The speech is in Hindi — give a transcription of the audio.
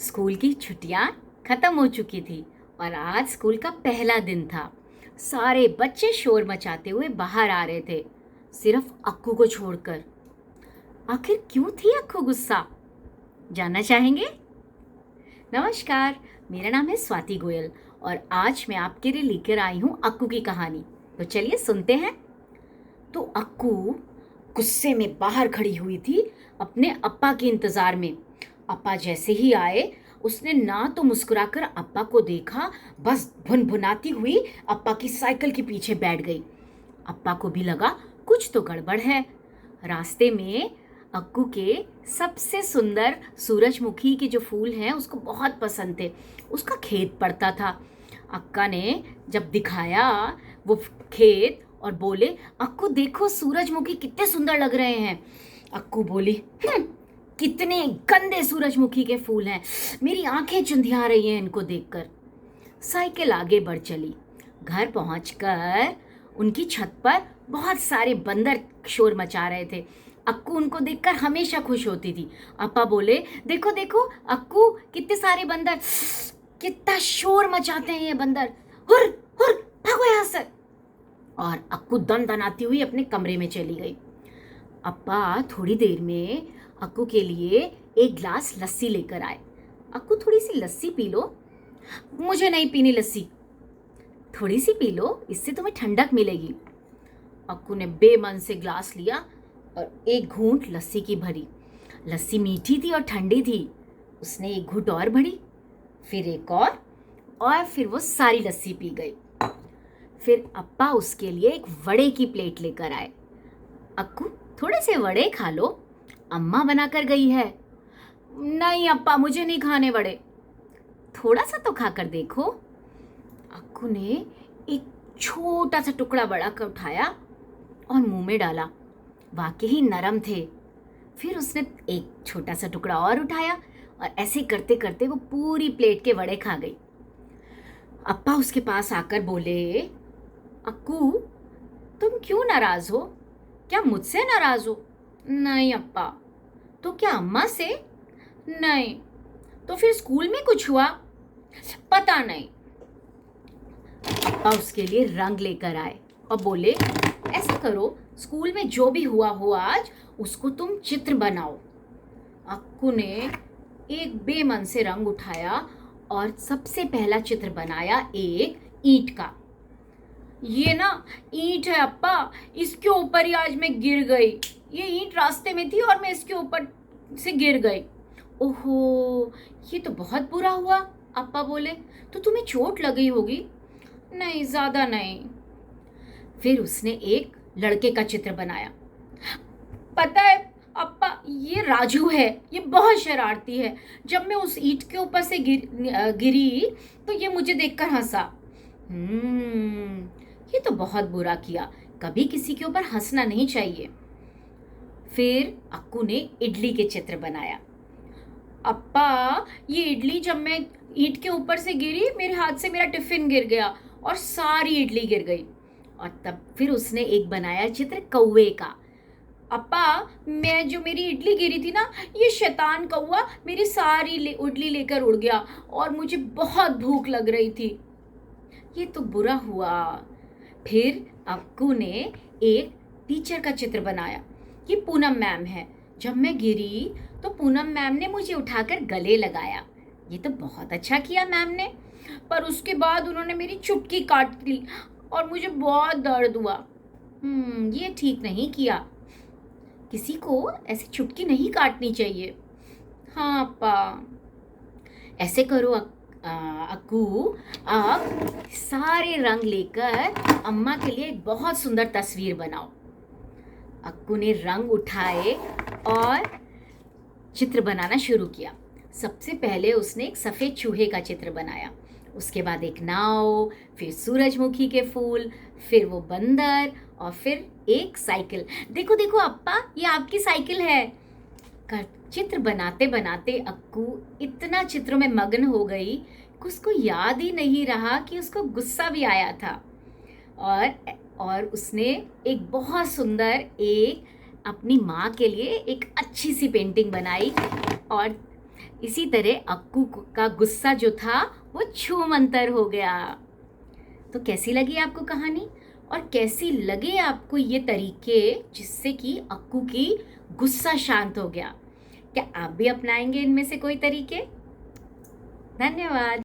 स्कूल की छुट्टियां खत्म हो चुकी थी और आज स्कूल का पहला दिन था। सारे बच्चे शोर मचाते हुए बाहर आ रहे थे, सिर्फ अक्कू को छोड़कर। आखिर क्यों थी अक्कू गुस्सा? जानना चाहेंगे? नमस्कार, मेरा नाम है स्वाति गोयल और आज मैं आपके लिए लेकर आई हूँ अक्कू की कहानी। तो चलिए सुनते हैं। तो अक्कू गुस्से में बाहर खड़ी हुई थी अपने अप्पा के इंतजार में। अप्पा जैसे ही आए, उसने ना तो मुस्कुराकर अप्पा को देखा, बस भुनभुनाती हुई अप्पा की साइकिल के पीछे बैठ गई। अप्पा को भी लगा कुछ तो गड़बड़ है। रास्ते में अक्कू के सबसे सुंदर सूरजमुखी के जो फूल हैं उसको बहुत पसंद थे। उसका खेत पड़ता था। अक्का ने जब दिखाया वो खेत और बोले, अक्कू देखो सूरजमुखी कितने सुंदर लग रहे हैं। अक्कू बोली, कितने गंदे सूरजमुखी के फूल हैं, मेरी आंखें चुंधिया रही हैं इनको देखकर। साइकिल आगे बढ़ चली। घर पहुंचकर उनकी छत पर बहुत सारे बंदर शोर मचा रहे थे। अक्कू उनको देखकर हमेशा खुश होती थी। अप्पा बोले, देखो देखो अक्कू, कितने सारे बंदर, कितना शोर मचाते हैं ये बंदर, हुर हुर, भागो यहाँ से। और अक्कू दनाती हुई अपने कमरे में चली गई। अप्पा थोड़ी देर में अक्कू के लिए एक गिलास लस्सी लेकर आए। अक्कू, थोड़ी सी लस्सी पी लो। मुझे नहीं पीनी लस्सी। थोड़ी सी पी लो, इससे तुम्हें ठंडक मिलेगी। अक्कू ने बेमन से गिलास लिया और एक घूंट लस्सी की भरी। लस्सी मीठी थी और ठंडी थी। उसने एक घूंट और भरी, फिर एक और फिर वो सारी लस्सी पी गई। फिर अप्पा उसके लिए एक वड़े की प्लेट लेकर आए। अक्कू, थोड़े से वड़े खा लो, अम्मा बनाकर गई है। नहीं अप्पा, मुझे नहीं खाने वड़े। थोड़ा सा तो खाकर देखो। अक्कू ने एक छोटा सा टुकड़ा वड़ा कर उठाया और मुंह में डाला। वाकई ही नरम थे। फिर उसने एक छोटा सा टुकड़ा और उठाया और ऐसे करते करते वो पूरी प्लेट के वड़े खा गई। अप्पा उसके पास आकर बोले, अक्कू, तुम क्यों नाराज हो? क्या मुझसे नाराज हो? नहीं अप्पा। तो क्या अम्मा से? नहीं। तो फिर स्कूल में कुछ हुआ? पता नहीं। अप्पा उसके लिए रंग लेकर आए और बोले, ऐसा करो, स्कूल में जो भी हुआ हो आज, उसको तुम चित्र बनाओ। अक्कू ने एक बेमन से रंग उठाया और सबसे पहला चित्र बनाया एक ईंट का। ये ना ईंट है अप्पा, इसके ऊपर ही आज मैं गिर गई। ये ईंट रास्ते में थी और मैं इसके ऊपर से गिर गई। ओहो, ये तो बहुत बुरा हुआ। अप्पा बोले, तो तुम्हें चोट लगी होगी? नहीं, ज्यादा नहीं। फिर उसने एक लड़के का चित्र बनाया। पता है अप्पा, ये राजू है, ये बहुत शरारती है। जब मैं उस ईंट के ऊपर से गिरी तो ये मुझे देखकर हंसा। ये तो बहुत बुरा किया, कभी किसी के ऊपर हंसना नहीं चाहिए। फिर अक्कू ने इडली के चित्र बनाया। अप्पा, ये इडली जब मैं ईंट के ऊपर से गिरी, मेरे हाथ से मेरा टिफिन गिर गया और सारी इडली गिर गई। और तब फिर उसने एक बनाया चित्र कौवे का। अप्पा, मेरी इडली गिरी थी ना, ये शैतान कौवा मेरी सारी इडली लेकर उड़ गया और मुझे बहुत भूख लग रही थी। ये तो बुरा हुआ। फिर अक्कू ने एक टीचर का चित्र बनाया। ये पूनम मैम है। जब मैं गिरी तो पूनम मैम ने मुझे उठाकर गले लगाया। ये तो बहुत अच्छा किया मैम ने, पर उसके बाद उन्होंने मेरी चुटकी काट ली और मुझे बहुत दर्द हुआ। ये ठीक नहीं किया, किसी को ऐसी चुटकी नहीं काटनी चाहिए। हाँ अप्पा। ऐसे करो अक्कू, आप सारे रंग लेकर अम्मा के लिए एक बहुत सुंदर तस्वीर बनाओ। अक्कू ने रंग उठाए और चित्र बनाना शुरू किया। सबसे पहले उसने एक सफ़ेद चूहे का चित्र बनाया, उसके बाद एक नाव, फिर सूरजमुखी के फूल, फिर वो बंदर और फिर एक साइकिल। देखो देखो अप्पा, ये आपकी साइकिल है। चित्र बनाते बनाते अक्कू इतना चित्रों में मग्न हो गई कि उसको याद ही नहीं रहा कि उसको गुस्सा भी आया था। और उसने एक बहुत सुंदर अपनी माँ के लिए एक अच्छी सी पेंटिंग बनाई और इसी तरह अक्कू का गुस्सा जो था वो छूमंतर हो गया। तो कैसी लगी आपको कहानी, और कैसी लगे आपको ये तरीके जिससे कि अक्कू की गुस्सा शांत हो गया? क्या आप भी अपनाएंगे इनमें से कोई तरीके? धन्यवाद।